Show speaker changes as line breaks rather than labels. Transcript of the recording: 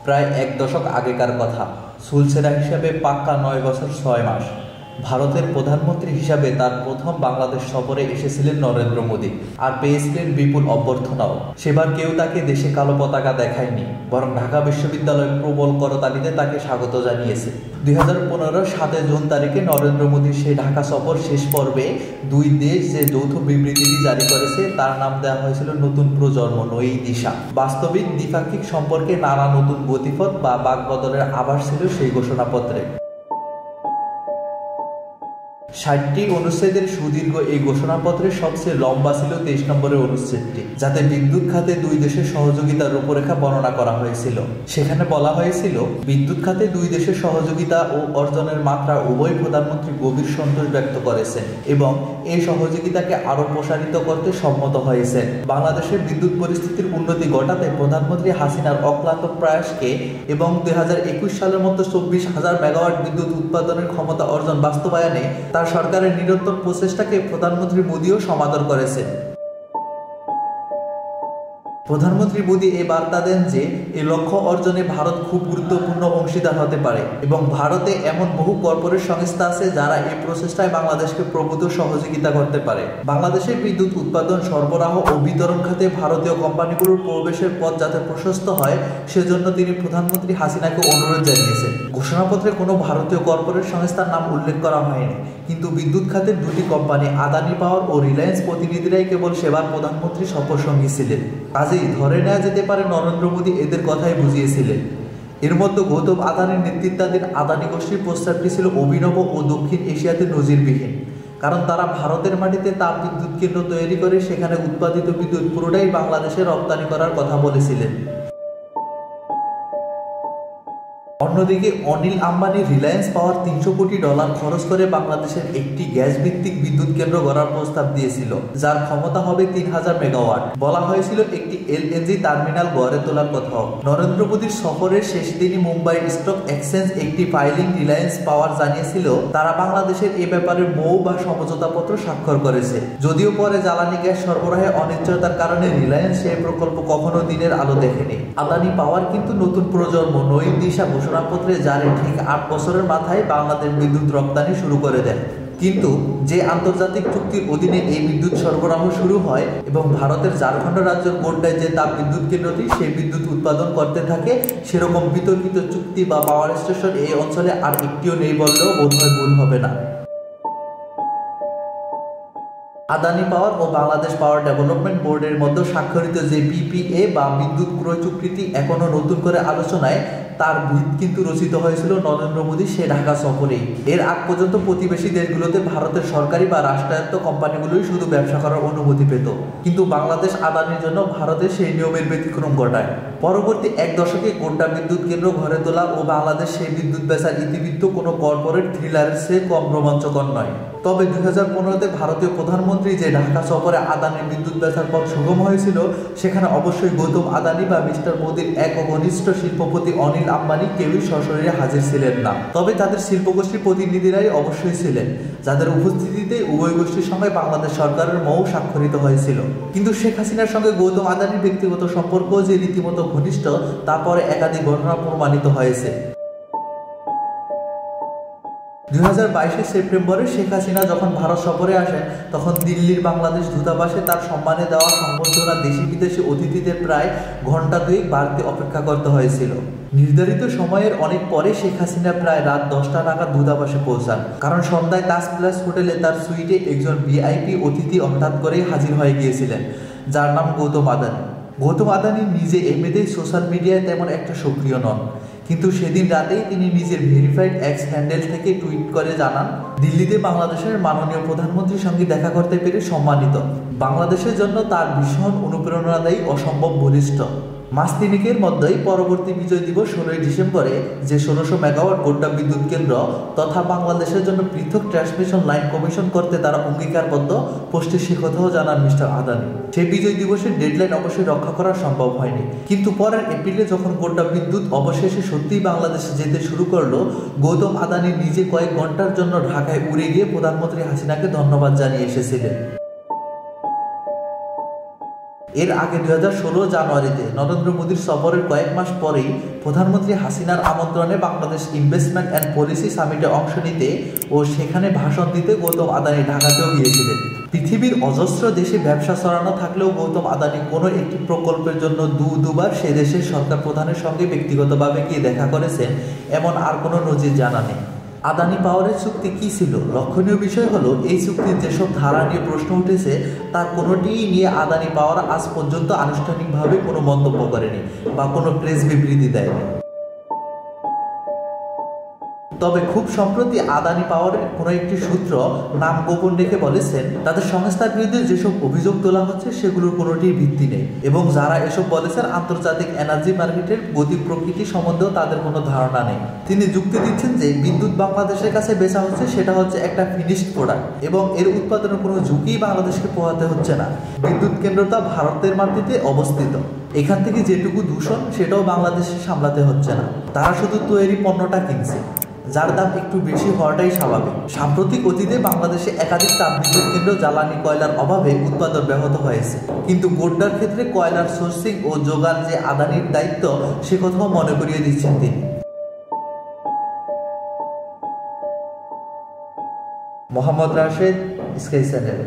প্রায় এক দশক আগেকার কথা। সুলসেরা হিসাবে পাক্কা ৯ বছর ৬ মাস। ভারতের প্রধানমন্ত্রী হিসাবে তার প্রথম বাংলাদেশ সফরে এসেছিলেন নরেন্দ্র মোদী, আর পেয়েছিলেন বিপুল অভ্যর্থনাও। সেবার কেউ তাকে দেশে কালো পতাকা দেখায়নি, বরং ঢাকা বিশ্ববিদ্যালয়ের প্রবল করতালিতে তাকে স্বাগত জানিয়েছে। 2015 7 জুন তারিখে নরেন্দ্র মোদীর সেই ঢাকা সফর শেষ পর্বে দুই দেশ যে যৌথ বিবৃতিটি জারি করেছে তার নাম দেওয়া হয়েছিল নতুন প্রজন্ম, নয়ী দিশা। বাস্তবিক দ্বিপাক্ষিক সম্পর্কে নানা নতুন গতিপথ বা বাকবদলের আভাস ছিল সেই ঘোষণাপত্রে। 60টি অনুচ্ছেদের সুদীর্ঘ এই ঘোষণাপত্রের সবচেয়ে লম্বা ছিল 23 নম্বরের অনুচ্ছেদটি, যাতে বিদ্যুৎ খাতে দুই দেশের সহযোগিতার রূপরেখা বর্ণনা করা হয়েছিল। সেখানে বলা হয়েছিল, বিদ্যুৎ খাতে দুই দেশের সহযোগিতা ও অর্জনের মাত্রা উভয় প্রধানমন্ত্রী গভীর সন্তোষ ব্যক্ত করেছেন এবং এই সহযোগিতাকে আরও প্রসারিত করতে সম্মত হয়েছেন। বাংলাদেশের বিদ্যুৎ পরিস্থিতির উন্নতি ঘটাতে প্রধানমন্ত্রী হাসিনার অক্লান্ত প্রয়াসকে এবং 2021 সালের মধ্যে 24,000 মেগাওয়াট বিদ্যুৎ উৎপাদনের ক্ষমতা অর্জন বাস্তবায়নে তার সরকারের নিরন্তর প্রচেষ্টাকে প্রধানমন্ত্রী মোদীও সমাদর করেছেন। প্রধানমন্ত্রী মোদী এই বার্তা দেন যে এই লক্ষ্য অর্জনে ভারত খুব গুরুত্বপূর্ণ অংশীদার হতে পারে এবং ভারতে এমন বহু কর্পোরেট সংস্থা আছে যারা এই প্রচেষ্টায় বাংলাদেশকে প্রভূত সহযোগিতা করতে পারে। বাংলাদেশের বিদ্যুৎ উৎপাদন, সরবরাহ ও বিতরণ খাতে ভারতীয় কোম্পানিগুলোর প্রবেশের পথ যাতে প্রশস্ত হয় সেজন্য তিনি প্রধানমন্ত্রী হাসিনাকে অনুরোধ জানিয়েছেন। ঘোষণাপত্রে কোনো ভারতীয় কর্পোরেট সংস্থার নাম উল্লেখ করা হয়নি, কিন্তু বিদ্যুৎ খাতের দুটি কোম্পানি আদানি পাওয়ার ও রিলায়েন্স প্রতিনিধিরাই কেবল সেবার প্রধানমন্ত্রী সফরসঙ্গী ছিলেন। কাজেই ধরে নেওয়া যেতে পারে নরেন্দ্র মোদী এদের কথাই বুঝিয়েছিলেন। এর মধ্যে গৌতম আদানির নেতৃত্বাধীন আদানি গোষ্ঠীর প্রস্তাবটি ছিল অভিনব ও দক্ষিণ এশিয়াতে নজিরবিহীন, কারণ তারা ভারতের মাটিতে তাপ বিদ্যুৎ কেন্দ্র তৈরি করে সেখানে উৎপাদিত বিদ্যুৎ পুরোটাই বাংলাদেশে রপ্তানি করার কথা বলেছিলেন। অন্যদিকে অনিল আম্বানি রিলায়েন্স পাওয়ার $300 কোটি খরচ করে বাংলাদেশের একটি গ্যাস ভিত্তিক বিদ্যুৎ কেন্দ্র গড়ার প্রস্তাব দিয়েছিল, যার ক্ষমতা হবে 3000 মেগাওয়াট। বলা হয়েছিল একটি এলএনজি টার্মিনাল গড়ে তোলার কথাও। নরেন্দ্র মোদীর সফরের শেষ দিনই মুম্বাই স্টক এক্সচেঞ্জ একটি ফাইলিং রিলায়েন্স পাওয়ার জানিয়েছিল তারা বাংলাদেশের এ ব্যাপারে মৌ বা সমঝোতাপত্র স্বাক্ষর করেছে। যদিও পরে জ্বালানি গ্যাস সরবরাহে অনিশ্চয়তার কারণে রিলায়েন্স সেই প্রকল্প কখনো দিনের আলো দেখেনি। আদানি পাওয়ার কিন্তু নতুন প্রজন্ম, নয়ী দিশা ঘোষণাপত্রে জারি ঠিক 8 বছরের মাথায় বাংলাদেশ বিদ্যুৎ রপ্তানি শুরু করে দেন। কিন্তু যে আন্তর্জাতিক চুক্তির অধীনে এই বিদ্যুৎ সরবরাহ শুরু হয় এবং ভারতের ঝাড়খণ্ড রাজ্যের গোড্ডায় যে তাপ বিদ্যুৎ কেন্দ্রটি সেই বিদ্যুৎ উৎপাদন করতে থাকে, সেরকম বিতর্কিত চুক্তি বা পাওয়ার স্টেশন এই অঞ্চলে আর একটিও নেই বললেও বোধহয় ভুল হবে না। আদানি পাওয়ার ও বাংলাদেশ পাওয়ার ডেভেলপমেন্ট বোর্ডের মধ্যে স্বাক্ষরিত যে পিপিএ বা বিদ্যুৎ ক্রয় চুক্তিটি এখনো নতুন করে আলোচনায়, তার ভিত কিন্তু রচিত হয়েছিল নরেন্দ্র মোদী সে ঢাকা সফরেই। এর আগ পর্যন্ত প্রতিবেশী দেশগুলোতে ভারতের সরকারি বা রাষ্ট্রায়ত্ত কোম্পানিগুলোই শুধু ব্যবসা করার অনুমতি পেত, কিন্তু বাংলাদেশ আদানির জন্য ভারতের সেই নিয়মের ব্যতিক্রম ঘটায়। পরবর্তী এক দশকে গোড্ডা বিদ্যুৎ কেন্দ্র গড়ে তোলা ও বাংলাদেশ সেই বিদ্যুৎ বেচার ইতিবৃত্ত কোনো কর্পোরেট থ্রিলারের চেয়ে কম রোমাঞ্চকর নয়। তবে 2015-তে ভারতীয় প্রধানমন্ত্রী যে ঢাকা সফরে আদানির বিদ্যুৎ বেচার পথ সুগম হয়েছিল, সেখানে অবশ্যই গৌতম আদানি বা মিস্টার মোদীর এক ঘনিষ্ঠ শিল্পপতি অনিল আম্বানি কেউই সশরীরে হাজির ছিলেন না। তবে তাদের শিল্পগোষ্ঠীর প্রতিনিধিরাই অবশ্যই ছিলেন, যাদের উপস্থিতিতে উভয় গোষ্ঠীর সঙ্গে বাংলাদেশ সরকারের মৌ স্বাক্ষরিত হয়েছিল। কিন্তু শেখ হাসিনার সঙ্গে গৌতম আদানির ব্যক্তিগত সম্পর্ক যে রীতিমতো ঘনিষ্ঠ, তারপরে একাধিক ঘটনা প্রমাণিত হয়েছে। 2022 সেপ্টেম্বরে শেখ হাসিনা যখন ভারত সফরে আসেন, তখন দিল্লির বাংলাদেশ দূতাবাসে তার সম্মানে দেওয়া সংবর্ধনা দেশি বিদেশি অতিথিদের প্রায় ঘণ্টা 2 বাড়তি অপেক্ষা করতে হয়েছিল। নির্ধারিত সময়ের অনেক পরে শেখ হাসিনা প্রায় রাত 10টা নাগাদ দূতাবাসে পৌঁছান, কারণ সন্ধ্যায় তাজ প্লাস হোটেলে তার সুইটে একজন ভিআইপি অতিথি হঠাৎ করেই হাজির হয়ে গিয়েছিলেন, যার নাম গৌতম আদানি। গৌতম আদানি নিজে এমনিতেই সোশ্যাল মিডিয়ায় তেমন একটা সক্রিয় নন, কিন্তু সেদিন রাতেই তিনি নিজের ভেরিফাইড এক্স হ্যান্ডেল থেকে টুইট করে জানান, দিল্লিতে বাংলাদেশের মাননীয় প্রধানমন্ত্রীর সঙ্গে দেখা করতে পেরে সম্মানিত। বাংলাদেশের জন্য তার ভীষণ অনুপ্রেরণাদায়ী, অসম্ভব বলিষ্ঠ। মাস তিনেকের মধ্যেই পরবর্তী বিজয় দিবস 16 ডিসেম্বরে যে 1600 মেগাওয়াট গোড্ডা বিদ্যুৎ কেন্দ্র তথা বাংলাদেশের জন্য পৃথক ট্রান্সমিশন লাইন কমিশন করতে তারা অঙ্গীকারবদ্ধ, পোস্টে সে কথাও জানান মিস্টার আদানি। সেই বিজয় দিবসের ডেডলাইন অবশ্যই রক্ষা করা সম্ভব হয়নি, কিন্তু পরের এপ্রিলে যখন গোড্ডা বিদ্যুৎ অবশেষে সত্যিই বাংলাদেশে যেতে শুরু করলো, গৌতম আদানি নিজে কয়েক ঘন্টার জন্য ঢাকায় উড়ে গিয়ে প্রধানমন্ত্রী হাসিনাকে ধন্যবাদ জানিয়ে এসেছিলেন। এর আগে 2016 জানুয়ারিতে নরেন্দ্র মোদীর সফরের কয়েক মাস পরেই প্রধানমন্ত্রী হাসিনার আমন্ত্রণে বাংলাদেশ ইনভেস্টমেন্ট অ্যান্ড পলিসি সামিটে অংশ নিতে ও সেখানে ভাষণ দিতে গৌতম আদানি ঢাকাতেও গিয়েছিলেন। পৃথিবীর অজস্র দেশে ব্যবসা ছড়ানো থাকলেও গৌতম আদানি কোনো একটি প্রকল্পের জন্য দুবার সে দেশের সরকার প্রধানের সঙ্গে ব্যক্তিগতভাবে গিয়ে দেখা করেছেন এমন আর কোনো নজির জানা নেই। আদানি পাওয়ারের চুক্তি কি ছিল? লক্ষণীয় বিষয় হলো এই চুক্তির যেসব ধারা নিয়ে প্রশ্ন উঠেছে তার কোনোটিই নিয়ে আদানি পাওয়ার আজ পর্যন্ত আনুষ্ঠানিকভাবে কোনো মন্তব্য করেনি বা কোনো প্রেস বিবৃতি দেয়নি। তবে খুব সম্প্রতি আদানি পাওয়ারের কোনো একটি সূত্র নাম গোপন রেখে বলেছেন তাদের সংস্থার বিরুদ্ধে যেসব অভিযোগ তোলা হচ্ছে সেগুলোর কোনোটির ভিত্তি নেই এবং যারা এসব বলেছেন আন্তর্জাতিক এনার্জি মার্কেটের গতি প্রকৃতি সম্বন্ধেও তাদের কোনো ধারণা নেই। তিনি যুক্তি দিচ্ছেন যে বিদ্যুৎ বাংলাদেশের কাছে বেচা হচ্ছে সেটা হচ্ছে একটা ফিনিশড প্রোডাক্ট এবং এর উৎপাদনের কোনো ঝুঁকি বাংলাদেশকে পোহাতে হচ্ছে না। বিদ্যুৎ কেন্দ্রটা ভারতের মাটিতে অবস্থিত, এখান থেকে যেটুকু দূষণ সেটাও বাংলাদেশে সামলাতে হচ্ছে না। তারা শুধু তৈরি পণ্যটা কিনছে যার দাম একটু বেশি হওয়াটাই স্বাভাবিক। সাম্প্রতিক অতীতে বাংলাদেশে একাধিক তাপবিদ্যুৎ কেন্দ্র জ্বালানি কয়লার অভাবে উৎপাদন ব্যাহত হয়েছে, কিন্তু গোড্ডার ক্ষেত্রে কয়লার সোর্সিং ও যোগান যে আদানির দায়িত্ব সে কথাও মনে করিয়ে দিচ্ছেন তিনি। Mohammad Rashed, sky channel.